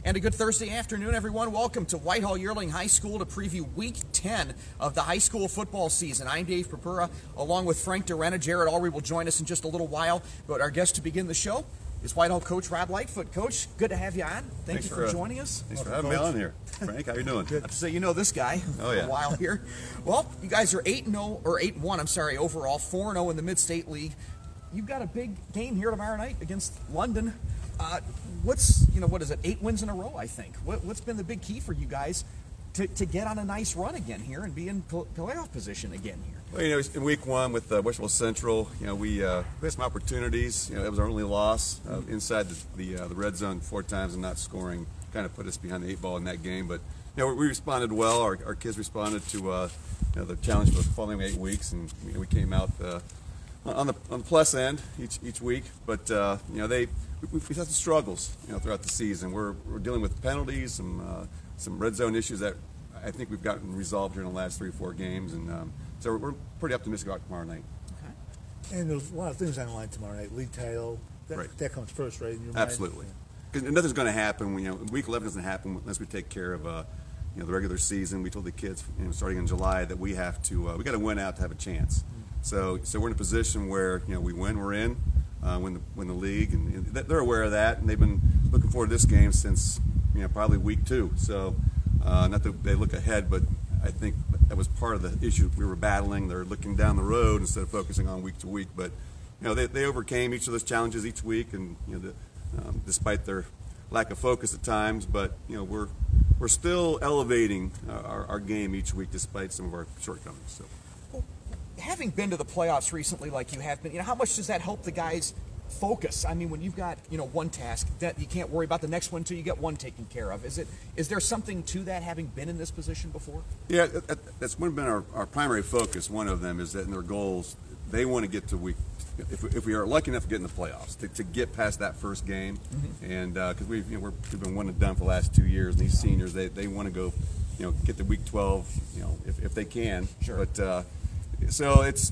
And a good Thursday afternoon, everyone. Welcome to Whitehall Yearling High School to preview Week 10 of the high school football season. I'm Dave Purpura, along with Frank DiRenna. Jarrod Ulrey will join us in just a little while. But our guest to begin the show is Whitehall coach Rod Lightfoot. Coach, good to have you on. Thanks you for joining us. Thanks for having me on here. Frank, how you doing? Good. So you know this guy for a while here. Well, you guys are 8-0 or 8-1. I'm sorry, overall 4-0 in the Mid-State League. You've got a big game here tomorrow night against London. What is it? 8 wins in a row, I think. What's been the big key for you guys to get on a nice run again here and be in playoff position again here? Well, in week 1 with Whitehall Central, we had some opportunities. It was our only loss inside the red zone 4 times and not scoring. Kind of put us behind the 8 ball in that game, but we responded well. Our kids responded to the challenge for the following 8 weeks, and we came out on the plus end each week. But we've had some struggles throughout the season. We're dealing with penalties, some red zone issues that I think we've gotten resolved here in the last 3 or 4 games, and so we're pretty optimistic about tomorrow night. Okay. And there's a lot of things on the line tomorrow night. League title, that comes first, right? In your Absolutely. Because nothing's going to happen. Week 11 doesn't happen unless we take care of the regular season. We told the kids starting in July that we have to we got to win out to have a chance. So we're in a position where we win, we're in, win the league, and they're aware of that, and they've been looking forward to this game since probably week 2. So not that they look ahead, but I think that was part of the issue we were battling. They're looking down the road instead of focusing on week to week. But they overcame each of those challenges each week, and despite their lack of focus at times, but we're still elevating our game each week despite some of our shortcomings. So. Well, having been to the playoffs recently, like you have been, how much does that help the guys focus? I mean, when you've got one task that you can't worry about the next one until you get one taken care of, is there something to that, having been in this position before? Yeah, that's been our primary focus. One of them is that in their goals, they want to get to week. If we are lucky enough to get in the playoffs, to get past that first game, and because we've been one and done for the last 2 years, and these seniors they want to go, get to week 12, if they can. Sure. But so it's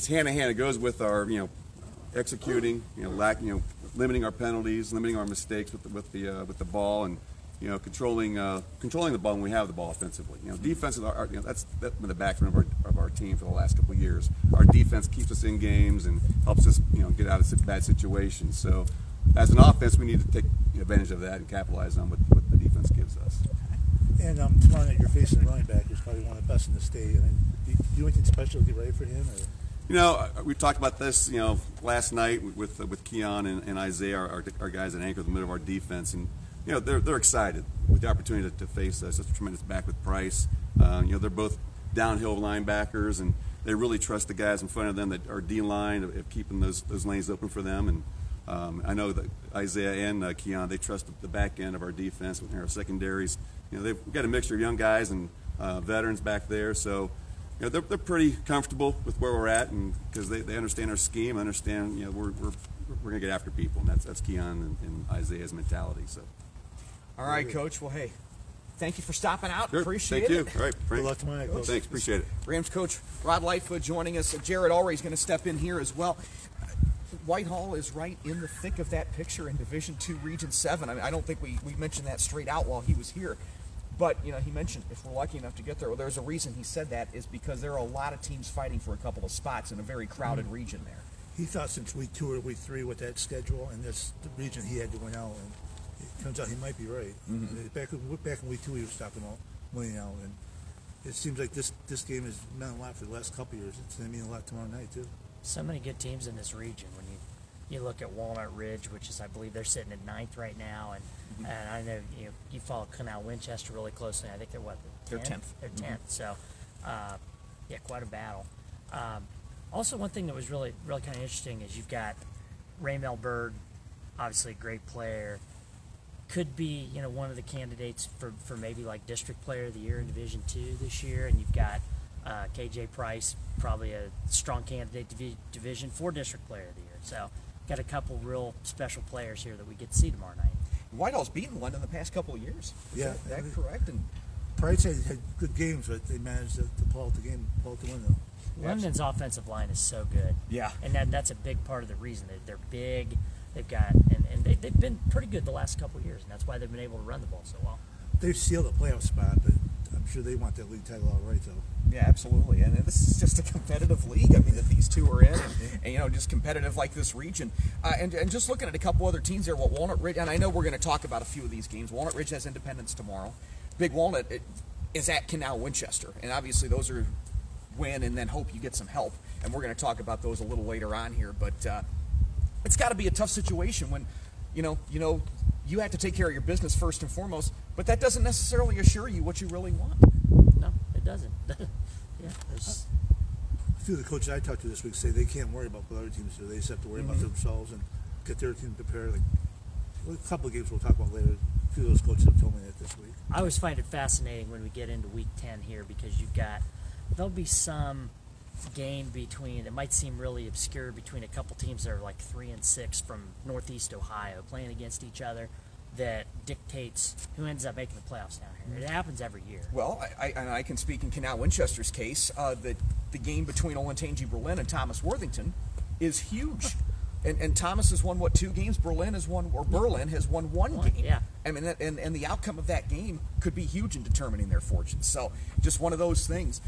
hand in hand. It goes with our executing, limiting our penalties, limiting our mistakes with the ball, and controlling the ball when we have the ball offensively. Defensive, that's been the backbone of our team for the last couple of years. Our defense keeps us in games and helps us get out of bad situations. So as an offense, we need to take advantage of that and capitalize on what the defense gives us. And tomorrow night you're facing a running back who's probably one of the best in the state. I mean, do you do anything special to get ready for him? Or? We talked about this, last night with Keon and Isaiah, our guys that anchor the middle of our defense, and they're excited with the opportunity to face such a tremendous back with Price. They're both downhill linebackers, and they really trust the guys in front of them that are D-line of keeping those lanes open for them. And I know that Isaiah and Keon, they trust the back end of our defense with our secondaries. They've got a mixture of young guys and veterans back there, so. They're pretty comfortable with where we're at, and because they understand our scheme, understand we're going to get after people, and that's Keon and Isaiah's mentality. So, all right, Coach. Well, hey, thank you for stopping out. Sure. Appreciate it. Thank you. All right, Frank. Good luck tomorrow, Coach. Thanks. Appreciate it. Rams coach Rod Lightfoot joining us. Jarrod Ulrey is going to step in here as well. Whitehall is right in the thick of that picture in Division II, Region 7. I mean, I don't think we mentioned that straight out while he was here. But, he mentioned if we're lucky enough to get there, well, there's a reason he said that, is because there are a lot of teams fighting for a couple of spots in a very crowded region there. He thought since week 2 or week 3 with that schedule and the region he had to win out, and it turns out he might be right. Back in week 2 he was talking about winning out, and it seems like this game has meant a lot for the last couple of years. It's going to mean a lot tomorrow night, too. So many good teams in this region. When you look at Walnut Ridge, which is, I believe, they're sitting at 9th right now, and I know you follow Canal Winchester really closely. I think they're what? They're 10th. They're 10th. So, quite a battle. Also, one thing that was really kind of interesting is you've got Raymel Bird, obviously a great player, could be one of the candidates for maybe like District Player of the Year in Division II this year, and you've got KJ Price, probably a strong candidate to be Division IV District Player of the Year. So, got a couple real special players here that we get to see tomorrow night. Whitehall's beaten London the past couple of years. Is that correct? And Price had good games, but they managed to pull out the win, though. London's offensive line is so good. Yeah. And that's a big part of the reason. They're big. They've got and they've been pretty good the last couple of years, and that's why they've been able to run the ball so well. They've sealed a playoff spot, but I'm sure they want that league title outright, though. Yeah, absolutely. And this is just a competitive league. I mean, that these two are in, and just competitive like this region. And just looking at a couple other teams there, Walnut Ridge, and I know we're going to talk about a few of these games. Walnut Ridge has Independence tomorrow. Big Walnut is at Canal Winchester, and obviously those are win and then hope you get some help. And we're going to talk about those a little later on here. But it's got to be a tough situation when, you have to take care of your business first and foremost, but that doesn't necessarily assure you what you really want. No, it doesn't. Yeah, there's A few of the coaches I talked to this week say they can't worry about what other teams do. They just have to worry about themselves and get their team prepared. Like a couple of games we'll talk about later. A few of those coaches have told me that this week. I always find it fascinating when we get into week 10 here because there'll be some game between, it might seem really obscure, between a couple teams that are like 3 and 6 from Northeast Ohio playing against each other that dictates who ends up making the playoffs down here. It happens every year. Well, I can speak in Canal Winchester's case that the game between Olentangy Berlin and Thomas Worthington is huge. And Thomas has won, 2 games? Berlin has won 1 game. Yeah. I mean, and the outcome of that game could be huge in determining their fortunes. So just one of those things.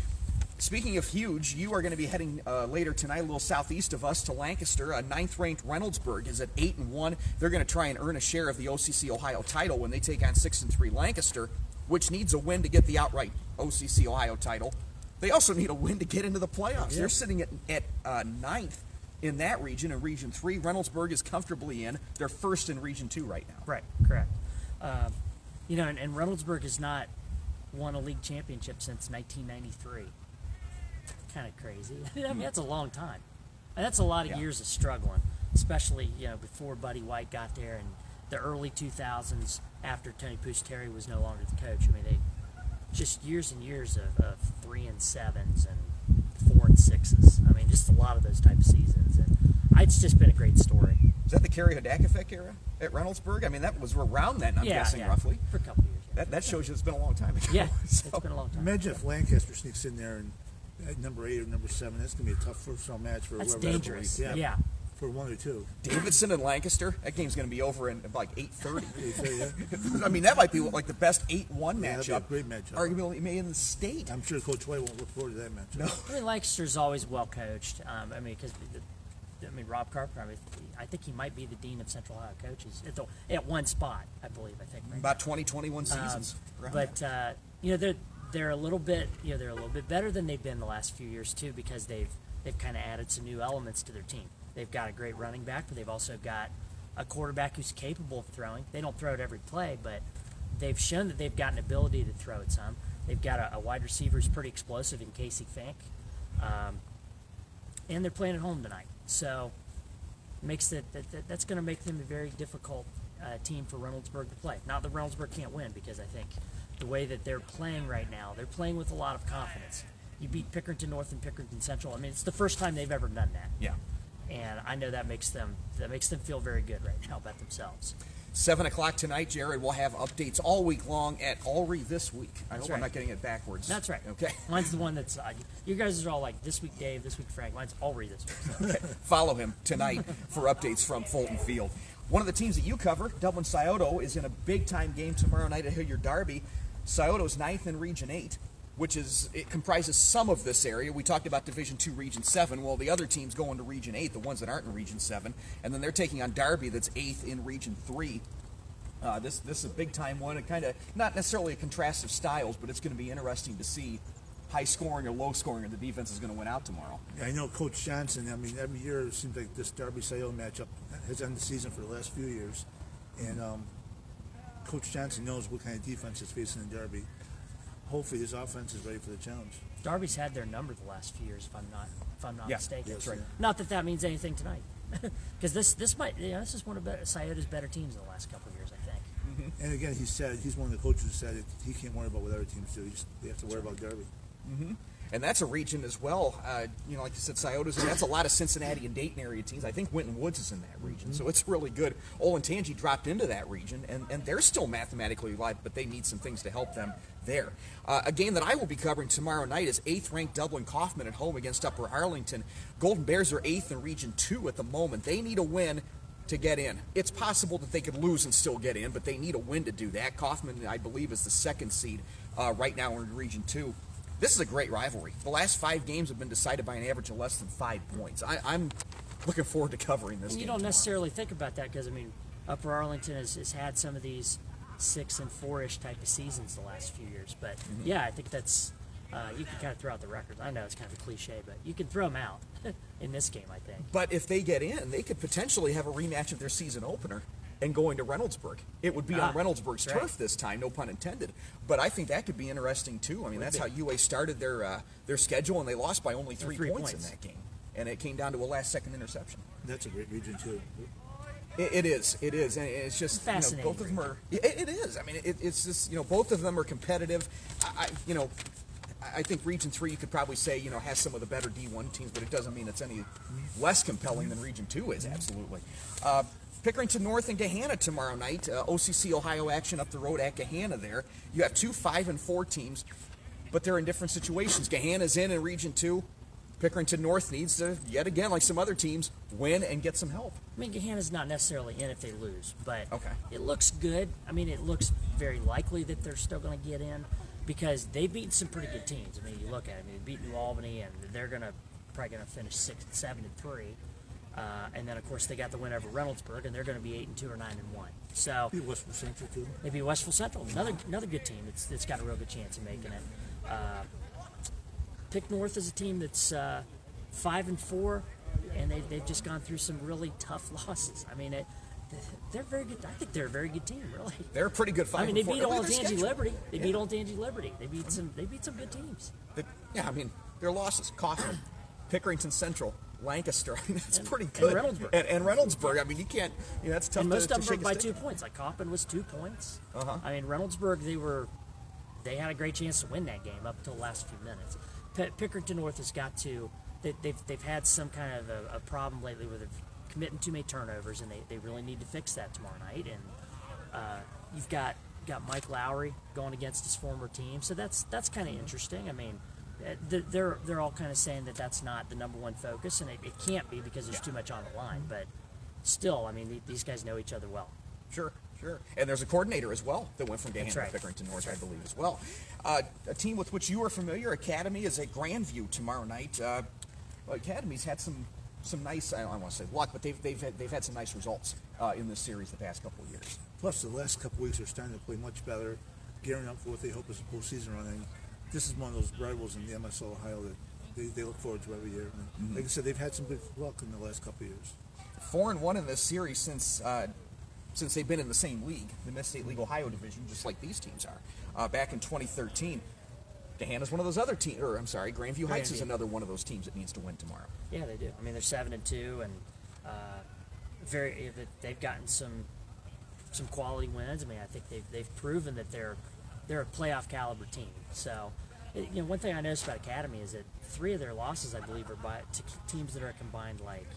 Speaking of huge, you are going to be heading later tonight, a little southeast of us, to Lancaster. 9th-ranked Reynoldsburg is at 8-1. They're going to try and earn a share of the OCC Ohio title when they take on 6-3 Lancaster, which needs a win to get the outright OCC Ohio title. They also need a win to get into the playoffs. Yeah. They're sitting at 9th in that region, in Region 3. Reynoldsburg is comfortably in. They're first in Region 2 right now. Right, correct. And Reynoldsburg has not won a league championship since 1993. Kind of crazy. I mean, that's a long time. And that's a lot of years of struggling, especially before Buddy White got there and the early 2000s after Tony Puch-Terry was no longer the coach. I mean, they just years and years of 3 and 7s and 4 and 6s. I mean, just a lot of those type of seasons, and it's just been a great story. Is that the Kerry Hodakefek era at Reynoldsburg? I mean, that was around then, I'm guessing, roughly. For a couple of years. Yeah. That shows you it's been a long time ago. Yeah, it's been a long time. Imagine if Lancaster sneaks in there and at number 8 or number 7, that's going to be a tough first-round match for that's whoever. That's dangerous. Yeah. For 1 or 2. Davidson and Lancaster, that game's going to be over in like 8:30. 8:30, yeah. I mean, that might be like the best 8-1 matchup. That'd be a great matchup. Arguably made in the state. I'm sure Coach White won't look forward to that matchup. No. I mean, Lancaster's always well coached. Because Rob Carpenter, I think he might be the dean of Central Ohio coaches at one spot, I believe. Right about 20, 21 seasons. But they're a little bit better than they've been the last few years too, because they've kind of added some new elements to their team. They've got a great running back, but they've also got a quarterback who's capable of throwing. They don't throw it every play, but they've shown that they've got an ability to throw it some. They've got a wide receiver who's pretty explosive in Casey Fink, and they're playing at home tonight. So that's going to make them a very difficult team for Reynoldsburg to play. Not that Reynoldsburg can't win, because I think the way that they're playing right now, they're playing with a lot of confidence. You beat Pickerington North and Pickerington Central. I mean, it's the first time they've ever done that. Yeah. And I know that makes them feel very good right now about themselves. 7 o'clock tonight, Jarrod will have updates all week long at Ulrey This Week. I hope I'm not getting it backwards. That's right. Okay. Mine's the one that's, you guys are all like, This Week Dave, This Week Frank. Mine's Ulrey This Week. So. Okay. Follow him tonight for updates from Fulton Field. One of the teams that you cover, Dublin Scioto, is in a big-time game tomorrow night at Hilliard Derby. Scioto's 9th in Region 8, which it comprises some of this area. We talked about Division 2, Region 7. Well, the other teams go into Region 8, the ones that aren't in Region 7. And then they're taking on Derby, that's 8th in Region 3. This is a big-time one. It kind of, not necessarily a contrast of styles, but it's going to be interesting to see high-scoring or low-scoring, or the defense is going to win out tomorrow. Yeah, I know Coach Johnson, I mean, every year it seems like this Derby-Scioto matchup has ended the season for the last few years. And Coach Johnson knows what kind of defense is facing in Derby. Hopefully his offense is ready for the challenge. Derby's had their number the last few years, if I'm not mistaken. Yes, right. Not that means anything tonight, because this is one of Scioto's better teams in the last couple of years, I think. Mm-hmm. And again, he's one of the coaches who said that he can't worry about what other teams do. They have to worry about Derby. Mm-hmm. And that's a region as well. Like you said, Scioto's, and that's a lot of Cincinnati and Dayton area teams. I think Winton Woods is in that region, so it's really good. Olentangy dropped into that region, and they're still mathematically alive, but they need some things to help them there. A game that I will be covering tomorrow night is 8th-ranked Dublin Kaufman at home against Upper Arlington. Golden Bears are 8th in Region 2 at the moment. They need a win to get in. It's possible that they could lose and still get in, but they need a win to do that. Kaufman, I believe, is the 2nd seed right now in Region 2. This is a great rivalry. The last 5 games have been decided by an average of less than 5 points. I'm looking forward to covering this game. You don't necessarily think about that because, I mean, Upper Arlington has had some of these 6 and 4-ish type of seasons the last few years. But, yeah, I think that's you can kind of throw out the records. I know it's kind of a cliche, but you can throw them out in this game, I think. But if they get in, they could potentially have a rematch of their season opener and going to Reynoldsburg. It would be on Reynoldsburg's turf this time, no pun intended. But I think that could be interesting, too. I mean, that's how UA started their schedule, and they lost by only 3 points in that game. And it came down to a last-second interception. That's a great region, too. It is, and it's just fascinating. Both of them are. It is. I mean, it's just both of them are competitive. I think Region 3 you could probably say has some of the better D1 teams, but it doesn't mean it's any less compelling than Region 2 is. Absolutely. Pickerington North and Gahanna tomorrow night. OCC Ohio action up the road at Gahanna. There you have 2 5 and 4 teams, but they're in different situations. Gahanna's in Region 2. Pickerington North needs to, yet again, like some other teams, win and get some help. I mean, Gahanna's not necessarily in if they lose, but okay. It looks good. I mean, it looks very likely that they're still going to get in because they've beaten some pretty good teams. I mean, you look at it. I mean, they beat New Albany, and they're probably going to finish 6 and 7 and 3. And then, of course, they got the win over Reynoldsburg, and they're going to be 8 and 2 or 9 and 1. So Beat Westville Central too. They beat Westville Central, another good team. It's got a real good chance of making it. Pick North is a team that's 5 and 4, and they've just gone through some really tough losses. I mean, they're very good. I think they're a very good team, really. They're a pretty good 5 and 4. I mean, they beat Old Angie Liberty. They beat Old Angie Liberty. They beat some good teams. I mean, their losses: Kaufman, Pickerington Central, Lancaster. I mean, that's pretty good. And Reynoldsburg. And Reynoldsburg. I mean, you can't. That's tough. And most to of them were by shake a 2 stick. points. Like Kaufman was 2 points. Uh-huh. I mean, Reynoldsburg, they had a great chance to win that game up until the last few minutes. Pickerington North has got to. They've had some kind of a problem lately where they're committing too many turnovers, and they really need to fix that tomorrow night. And you've got Mike Lowry going against his former team, so that's kind of interesting. I mean, they're all kind of saying that that's not the number one focus, and it can't be because there's too much on the line. But still, I mean, these guys know each other well. Sure. And there's a coordinator as well that went from Gahanna right. to Pickerington North, I believe, as well. A team with which you are familiar, Academy, is at Grandview tomorrow night. Academy's had some nice, I don't want to say luck, but they've had some nice results in this series the past couple of years. Plus, the last couple of weeks they're starting to play much better, gearing up for what they hope is a postseason run. And this is one of those rivals in the MSL Ohio that they look forward to every year. And like I said, they've had some good luck in the last couple of years. 4-1 in this series since they've been in the same league, the Mid-State League Ohio division, just like these teams are. Back in 2013, Gahanna's one of those other teams, Grandview Heights is another one of those teams that needs to win tomorrow. Yeah, they do. I mean, they're 7 and 2, and they've gotten some quality wins. I mean, I think they've proven that they're a playoff caliber team. So, one thing I noticed about Academy is that 3 of their losses, I believe, are to teams that are combined like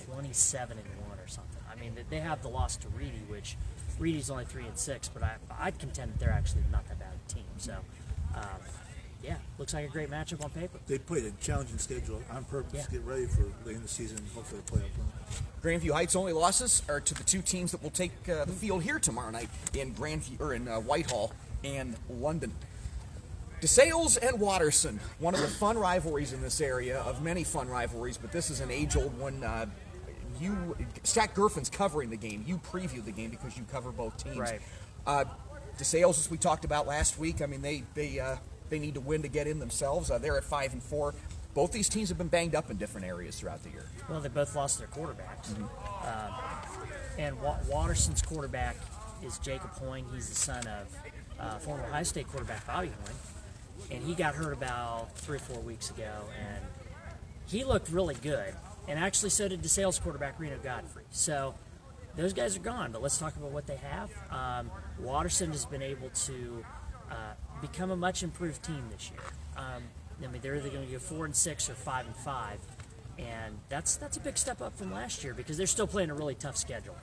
27 and 1 or something. I mean, they have the loss to Reedy, which Reedy's only 3 and 6, but I'd contend that they're actually not that bad a team. So, yeah, looks like a great matchup on paper. They played a challenging schedule on purpose to get ready for late in the season and hopefully a playoff run. Grandview Heights' only losses are to the 2 teams that will take the field here tomorrow night in Whitehall and London. DeSales and Watterson, one of the fun rivalries in this area, of many fun rivalries, but this is an age-old one. Stack Gerfin's covering the game. You preview the game because you cover both teams. Right. DeSales, as we talked about last week, I mean, they need to win to get in themselves. They're at 5 and 4. Both these teams have been banged up in different areas throughout the year. Well, they both lost their quarterbacks. And Watterson's quarterback is Jacob Hoying. He's the son of former Ohio State quarterback Bobby Hoying. And he got hurt about 3 or 4 weeks ago, and he looked really good. And actually, so did DeSales quarterback Reno Godfrey. So those guys are gone, but let's talk about what they have. Watterson has been able to become a much improved team this year. I mean, they're either going to go 4 and 6 or 5 and 5, and that's a big step up from last year because they're still playing a really tough schedule.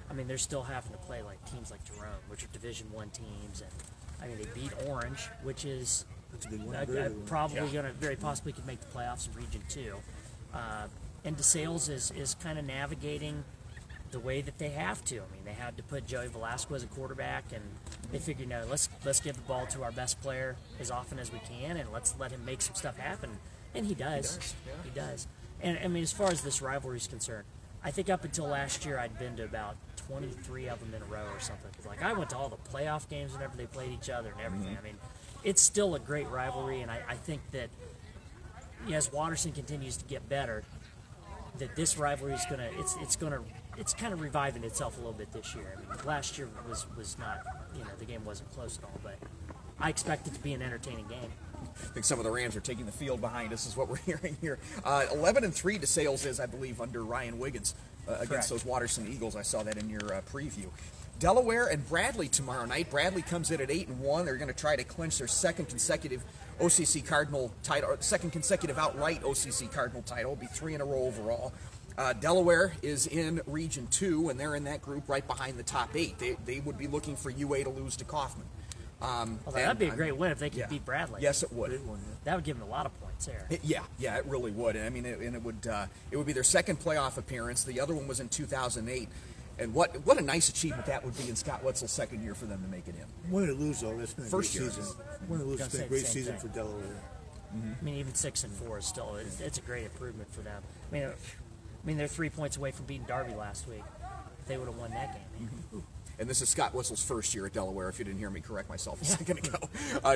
I mean, they're still having to play like teams like Jerome, which are Division I teams, and I mean they beat Orange, which is probably going to very possibly could make the playoffs in Region 2. And DeSales is kind of navigating the way that they have to. I mean, they had to put Joey Velasquez a quarterback, and they figured, no, let's give the ball to our best player as often as we can, and let's let him make some stuff happen. And he does. He does. And, I mean, as far as this rivalry is concerned, I think up until last year I'd been to about 23 of them in a row or something. Like, I went to all the playoff games whenever they played each other and everything. I mean, it's still a great rivalry, and I think that as Watterson continues to get better, that this rivalry is it's kind of reviving itself a little bit this year. I mean, last year was not, the game wasn't close at all, but I expect it to be an entertaining game. I think some of the Rams are taking the field behind us, is what we're hearing here. 11-3 DeSales is, I believe, under Ryan Wiggins against those Watterson Eagles. I saw that in your preview. Delaware and Bradley tomorrow night. Bradley comes in at 8-1. They're going to try to clinch their second consecutive OCC Cardinal title, or second consecutive outright OCC Cardinal title. It'll be 3 in a row overall. Delaware is in Region 2, and they're in that group right behind the top 8. They would be looking for UA to lose to Kaufman. That'd be a great win if they could beat Bradley. Yes, it would. That would give them a lot of points there. It really would. I mean, it would be their second playoff appearance. The other one was in 2008. And what a nice achievement that would be in Scott Wetzel's second year for them to make it in. Win or lose, though, it's been a First great year. season. Win or lose, it's been a great season for Delaware. I mean, even 6-4 is still it's a great improvement for them. I mean, they're 3 points away from beating Darby last week. They would have won that game. And this is Scott Wetzel's first year at Delaware, if you didn't hear me correct myself a second ago,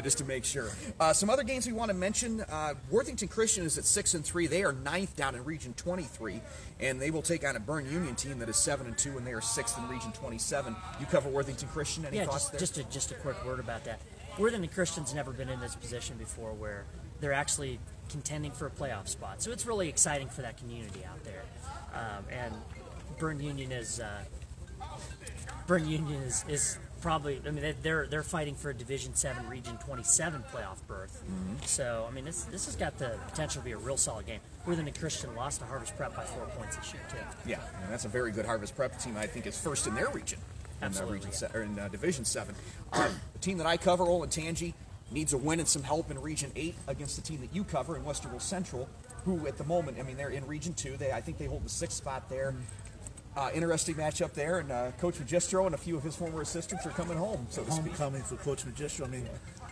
just to make sure. Some other games we want to mention. Worthington Christian is at 6-3. They are 9th down in Region 23, and they will take on a Bern Union team that is 7-2, and they are 6th in Region 27. You cover Worthington Christian. Any thoughts there? Just a quick word about that. Worthington Christian's never been in this position before where they're actually contending for a playoff spot. So it's really exciting for that community out there. And Bern Union is probably, I mean, they're fighting for a Division 7, Region 27 playoff berth. So, I mean, this has got the potential to be a real solid game. Worthington Christian lost to Harvest Prep by 4 points this year, too. Yeah, and that's a very good Harvest Prep team. I think is first in their region. Absolutely. In Division 7. The team that I cover, Olentangy, needs a win and some help in Region 8 against the team that you cover in Westerville Central, who at the moment, I mean, they're in Region 2. I think they hold the 6th spot there. Interesting matchup there, and Coach Magistro and a few of his former assistants are coming home, so to speak. Homecoming for Coach Magistro. I mean,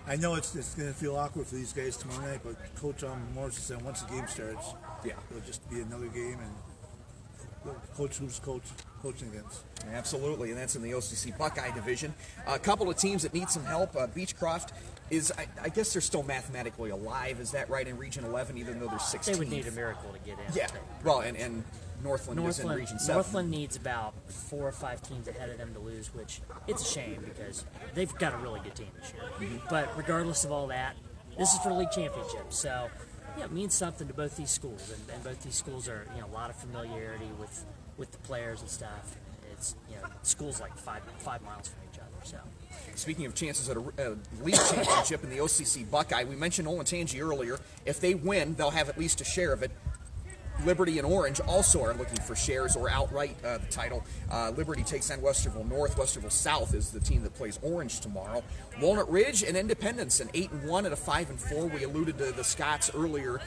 I know it's going to feel awkward for these guys tomorrow night, but Coach Morrison said once the game starts, it'll just be another game, and coach who's coaching against. Absolutely, and that's in the OCC Buckeye Division. A couple of teams that need some help. Beechcroft is, I guess they're still mathematically alive. Is that right, in Region 11, even though they're 16? They would need a miracle to get in. Yeah, well, and Northland is in Region 7. Northland needs about 4 or 5 teams ahead of them to lose, which it's a shame because they've got a really good team this year. But regardless of all that, this is for league championship. So, it means something to both these schools, and both these schools are a lot of familiarity with the players and stuff. It's schools like 5 miles from each other. So. Speaking of chances at a league championship in the OCC Buckeye, we mentioned Olentangy earlier. If they win, they'll have at least a share of it. Liberty and Orange also are looking for shares or outright the title. Liberty takes on Westerville North. Westerville South is the team that plays Orange tomorrow. Walnut Ridge and Independence, an 8-1 and a 5-4. We alluded to the Scots earlier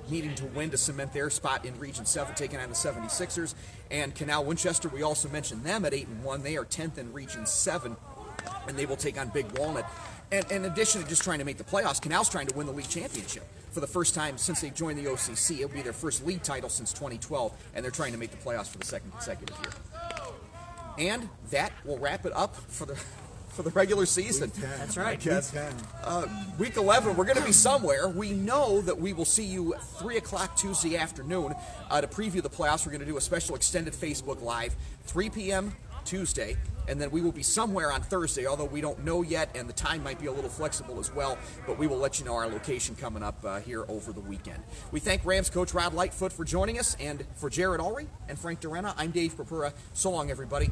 needing to win to cement their spot in Region 7, taking on the 76ers. And Canal Winchester, we also mentioned them at 8-1. They are 10th in Region 7, and they will take on Big Walnut. And in addition to just trying to make the playoffs, Canal's trying to win the league championship for the first time since they joined the OCC. It'll be their first league title since 2012, and they're trying to make the playoffs for the second consecutive year. And that will wrap it up for the regular season. Week 10. That's right. Week 11, we're going to be somewhere. We know that we will see you 3 o'clock Tuesday afternoon to preview the playoffs. We're going to do a special extended Facebook Live, 3 p.m. Tuesday, and then we will be somewhere on Thursday, although we don't know yet, and the time might be a little flexible as well, but we will let you know our location coming up here over the weekend. We thank Rams coach Rod Lightfoot for joining us, and for Jarrod Ulrey and Frank DiRenna, I'm Dave Purpura. So long, everybody.